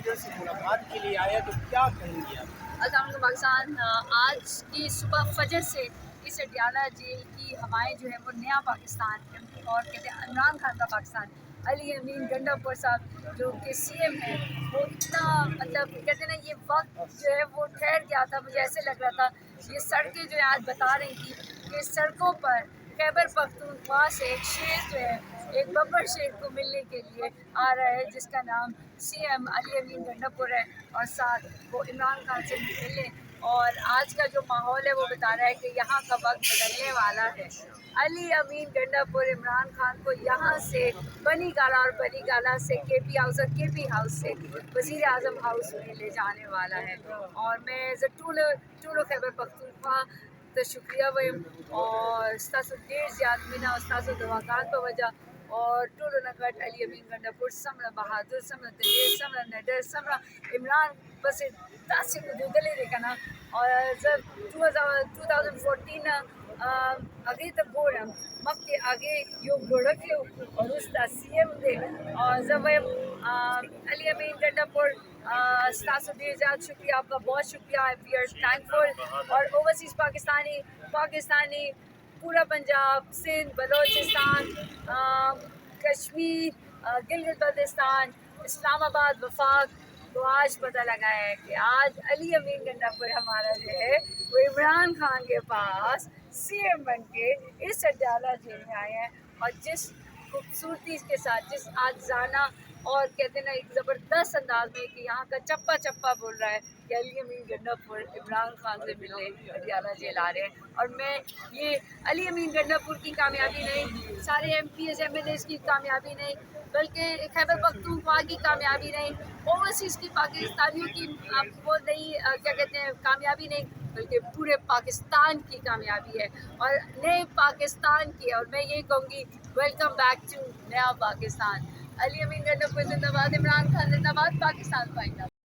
Leader سے ملاقات کے لیے آیا تو کیا کہیں گے آپ؟ السلام علیکم پاکستان. آج کی صبح فجر سے اس اڈیالہ جیل کی ہوائیں جو ہے وہ نیا پاکستان اور کہتے ہیں عمران خان کا پاکستان. علی امین گنڈاپور صاحب جو کہ سی ایم ہے وہ اتنا مطلب کہتے ہیں نا یہ وقت جو ہے وہ ٹھہر گیا تھا. مجھے ایسے لگ رہا تھا یہ سڑکیں جو ہے آج بتا رہی تھی کہ سڑکوں پر خیبر پختونخوا سے ایک شیر جو ہے ایک ببر شیر کو ملنے کے لیے آ رہا ہے جس کا نام سی ایم علی امین گنڈاپور ہے اور ساتھ وہ عمران خان سے ملے. اور آج کا جو ماحول ہے وہ بتا رہا ہے کہ یہاں کا وقت بدلنے والا ہے. علی امین گنڈاپور عمران خان کو یہاں سے بنی گالا اور بنی گالا سے کے پی ہاؤس اور کے پی ہاؤس سے وزیر اعظم ہاؤس میں لے جانے والا ہے. اور میں ٹولو خیبر پختونخوا تو شکریہ ویم اور استاذ دیر زیاد مینا استاذ دواکان پہ وجہ اور ٹولو نگٹ علی امین گنڈاپور سمرہ بہادر سمرہ دلیر سمرہ نڈر سمرہ عمران بس تاسی دودلے دیکھنا اور جب 2014 آگے تک بورم مکہ آگے یو گوڑکیو اور اس کا سی ایم دے اور جب علی امین گنڈاپور استاذ دیر زیاد شکریہ آپ کا بہت شکریہ. We are thankful. اور اوورسیز پاکستانی پورا پنجاب سندھ بلوچستان کشمیر گلگت بلتستان اسلام آباد وفاق تو آج پتہ لگا ہے کہ آج علی امین گنڈاپور ہمارا جو ہے وہ عمران خان کے پاس سی ایم بن کے اس اڈیالہ جیل میں آئے ہیں. اور جس خوبصورتی کے ساتھ جس آجزانہ اور کہتے ہیں نا ایک زبردست انداز میں کہ یہاں کا چپا چپا بول رہا ہے کہ علی امین گنڈاپور عمران خان سے ملے اڈیالہ جیل آ رہے ہیں. اور میں یہ علی امین گنڈاپور کی کامیابی نہیں, سارے MPs MLAs کی کامیابی نہیں, بلکہ خیبر پختونخوا کی کامیابی نہیں, اوورسیز کی پاکستانیوں کی وہ نہیں کیا کہتے ہیں کامیابی نہیں, بلکہ پورے پاکستان کی کامیابی ہے اور نئے پاکستان کی. اور میں یہی کہوں گی ویلکم بیک ٹو نیا پاکستان. علی امین گنڈاپور زندہ باد, عمران خان زندہ باد, پاکستان پائندہ.